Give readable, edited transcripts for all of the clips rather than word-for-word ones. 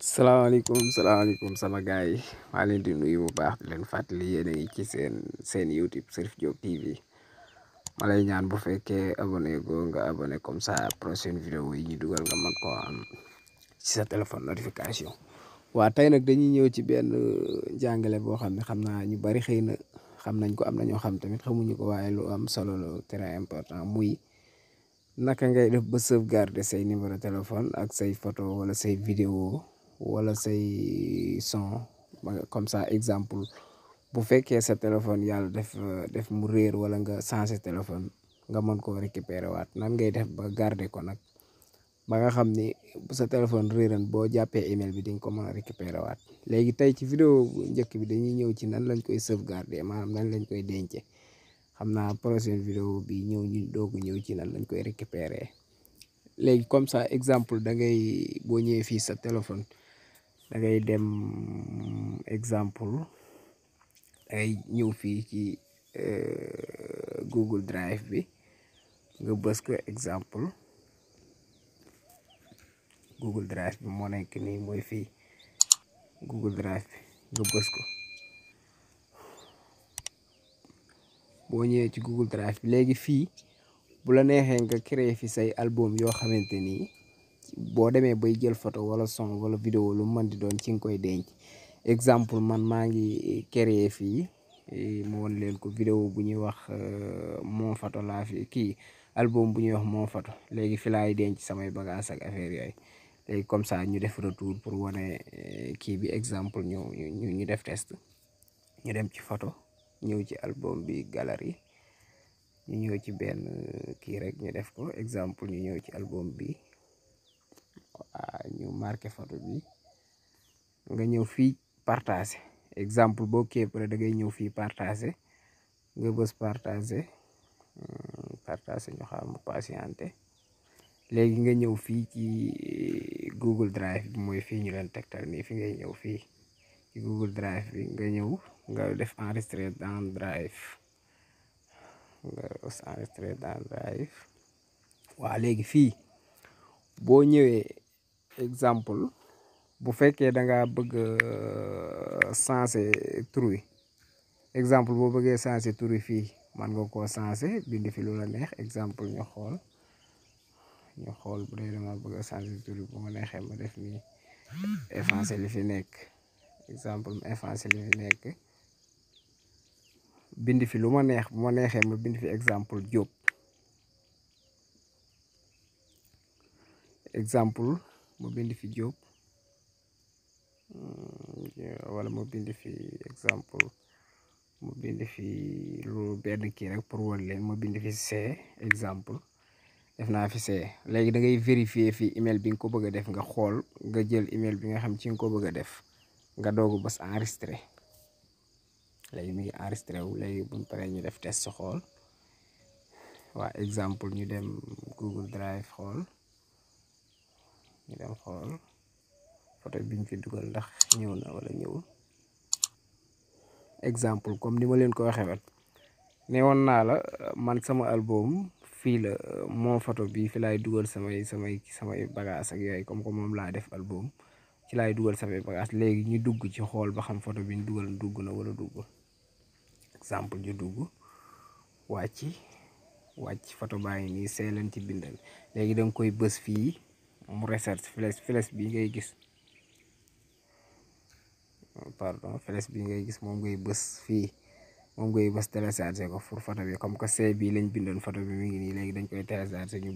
salaamaaleykum sama gars yi maa leen di nuyu bu baax di leen fàttali yéen a ngi ci seen YouTube Cherif Diop TV ma lay ñaan bu fekkee abonné go nga abonné comme ça prochaine vidéo yi ñu dugal nga mën koo am ci sa téléphone notification. waa tey nag dañuy ñëw ci benn jàngale boo xam ne xam naa ñu bari xëy na xam nañ ko, am na ñoo xam tamit xamuñu ko, waaye lu am solo la très important muy naka ngay def ba sauvegarder say numéro téléphone ak say photo wala say vidéo wala say son comme ça. Exemple bu fekkee sa téléphone yàlla def mu réer wala nga changé téléphone nga mën koo récupérer waat, nan ngay def ba garder ko nag ba nga xam ni bu sa téléphone réeran boo jàppee email bi di nga ko mën a récupérer waat. léegi tey ci vidéo bu njëkk bi dañuy ñëw ci nan lañ koy sauvegarder, maanaam nan lañ koy dencee. xam naa prochaine vidéo bi ñëw ñu doogu ñëw ci nan lañ koy récupérer. léegi comme ça exemple da ngay boo ñëwee fii sa téléphone da ngay dem exemple da ngay ñëw fii ci Google Drive bi nga bës ko. Exemple Google Drive bi moo nekk nii, mooy fii Google Drive bi nga bës ko. boo ñëwee ci Google Drive bi léegi fii bu la neexee nga créer fi say album yoo xamante ni boo demee bay jël photo wala son wala vidéo lu mën di doon ci nga koy denc. Exemple man maa ngi créer fii ma won leen ko vidéo bu ñuy wax mon photo laa fi kii album bu ñuy wax mon photo. léegi fi laay denc samay bagages ak affaire yooyu. léegi comme ça ñu def retour pour wane kii bi. Exemple ñu def test, ñu dem ci photo, ñëw ci album bi galerie, ñu ñëw ci benn kii rek ñu def ko. Exemple ñu ñëw ci album bi, ñu marqué photo bi, nga ñëw fii partager. Exemple boo kii pare da ngay ñëw fii partager, nga bës partager ñu xam mu patienté. léegi nga ñëw fii ci Google Drive bi, mooy fii ñu leen tegtal nii. fi ngay ñëw fii ci Google Drive bi nga ñëw nga def enregistrer dans Drive, nga enregistrer dans Drive. waa léegi fii boo ñëwee exemple bu fekkee da nga bëgg changer tur wi, exemple boo bëggee changer tur wi fii man nga koo changer bind fi lu la neex. Exemple ñu xool bu dee dama bëgg a changer tur wi bu ma neexee ma def nii effacer li fi nekk. Exemple effacer li fi nekk, bind fi lu ma neex. bu ma neexee ma bind fi exemple Diop. Exemple ma bind fi Diop wala ma bind fi exemple ma bind fi lu benn kii rek pour wan leen. ma bind fi C. Exemple def naa fi C. léegi da ngay vérifier fii email bi nga ko bëgg a def, nga xool nga jël email bi nga xam ci nga ko bëgg a def nga doogu bës enregistré. léegi mi ngi enregistré wu. léegi buñ paree ñu def test xool. waa exemple ñu dem Google Drive xool, ñu dem xool photo biñ fi dugal ndax ñëw na wala ñëwul. Exemple comme ni ma leen ko waxee woon ne woon naa la man sama album fii la mon photo bi fi laay dugal samay bagages ak yooyu. comme que moom laa def album ci laay dugal samay bagages. léegi ñu dugg ci xool ba xam photo bi ñu dugal dugg na wala duggul. Exemple ñu dugg wàcc photo baa ngi nii see leen ci bindal. léegi da nga koy bës fii mu recherche flèche bi ngay gis, pardon flèche bi ngay gis moom ngay bës fii, moom ngay bës télécharger ko pour photo bi. comme que C bii lañ bindoon photo bi mi ngi nii. léegi dañ koy télécharger ñu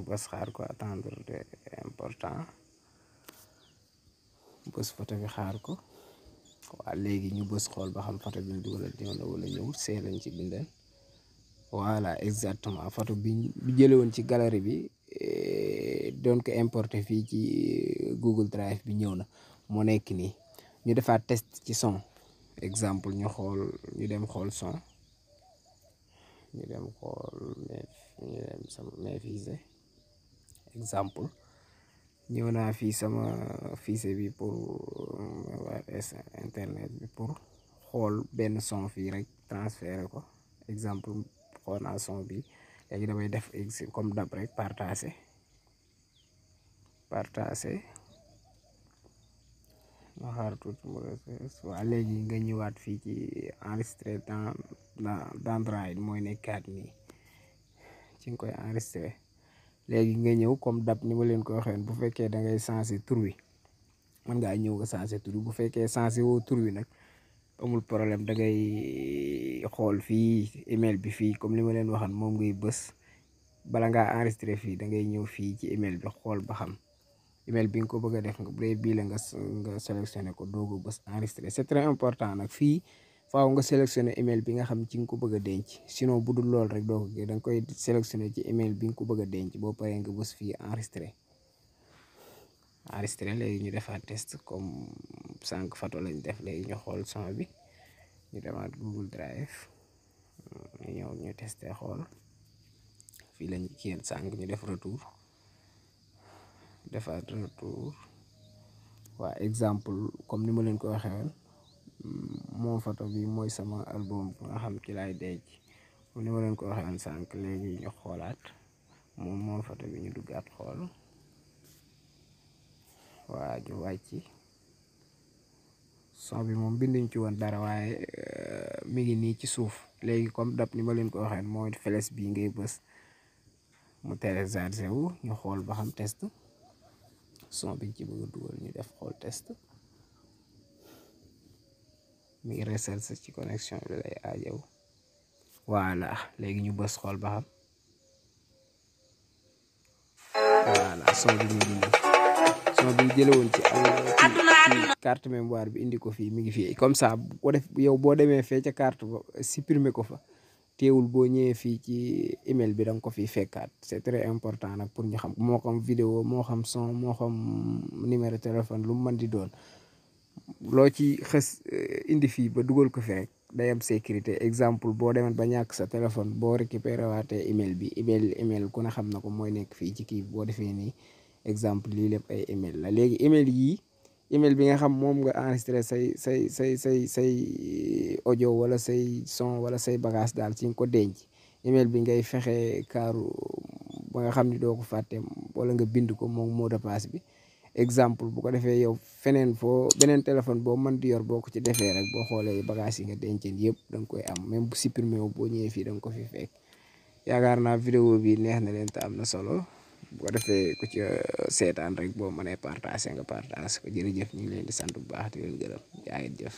bës xaar ko. attendre de important, bës photo bi xaar ko. waa léegi ñu bës xool ba xam photo bi ñu dugalal ñëw na wala ñëwul. C lañ ci bindal. voilà exactement photo bi jële woon ci galerie bi doon ko importer fii ci Google Drive bi ñëw na, moo nekk nii. ñu defaat test ci son. Exemple ñu xool, ñu dem xool son, ñu dem xool maîtriser. Exemple ñëw naa fii sama fichier bi pour internet bi pour xool benn son fii rek transférer ko. Exemple xool naa son bi. léegi damay def comme dab rek partager. partager nga xaar tuuti mu refresh waa léegi nga ñëwaat fii ci enregistrer dans Android mooy nekkaat nii ci nga koy enregistrer léegi nga ñëw comme dab ni ma leen ko waxee bu fekkee da ngay changer tur wi mën ngaa ñëw nga changer tur wi bu fekkee changer woo tur wi nag amul problème da ngay xool fii email bi fii comme li ma leen waxan moom ngay bës bala ngaa enregistrer fii da ngay ñëw fii ci email bi xool ba xam email bi nga ko bëgg a def nga bu dee bii la nga sélectionné ko doog a bës enregistrer c'est très important nag fii faaw nga sélectionné email bi nga xam ci nga ko bëgg a denc sinon bu dul lool rek doo ko da nga koy sélectionné ci email bi nga ko bëgg a denc boo paree nga bës fii enregistré léegi ñu defaat test comme 5 photo lañ def léegi ñu xool son bi ñu demaat Google Drive ñu ñëw ñu testé xool fii lañ kiyeen 5 ñu def retour defaat retour waa exemple comme ni ma leen ko waxee woon moom photo bi mooy sama album bi nga xam ci laay denc comme ni ma leen ko waxee woon sànq léegi ñu xoolaat moom photo bi ñu duggaat xool waa ñu wàcc son bi moom binduñ ci woon dara waaye mi ngi nii ci suuf léegi comme dab ni ma leen ko waxee mooy flèche bii ngay bës mu téléchargé wu ñu xool ba xam test son biñ ci bëgg a dugal ñu def xool test mi ngi recherche ci connexion bi lay aajow voilà léegi ñu bës xool ba xam voilà son bi ñu dindi son bi jële woon ci carte mémoire bi indi ko fii mi ngi fii comme ça bu ko def yow boo demee fee ca carte ba supprimer ko fa teewul boo ñëwee fii ci email bi da nga ko fiy fekkaat c'est très important nag pour ñu xam moo xam vidéo moo xam son moo xam numéro téléphone lu mu mën di doon loo ci xës indi fii ba dugal ko fi rek day am sécurité exemple boo demoon ba ñàkk sa téléphone boo récupéré waatee email bi email ku ne xam na ko mooy nekk fii ci kii boo defee nii exemple lii lépp ay email la léegi email yii email bi nga xam moom nga enregistré say audio wala say son wala say bagage daal ci nga ko denc email bi ngay fexe kaaru ba nga xam ni doo ko fàtte wala nga bind ko moom mot de passe bi exemple bu ko defee yow feneen foo beneen téléphone boo mën di yor boo ko ci defee rek boo xoolee bagage yi nga denceen yëpp da nga koy am même bu supprimé wu boo ñëwee fii da nga ko fi fekk yaakaar naa vidéo bi neex na leen te am na solo bu ko defee ku ci seetaan rek boo mënee partager nga partager ko jërëjëf ñu ngi leen di sant bu baax di leen gërëm jaa ngeen jëf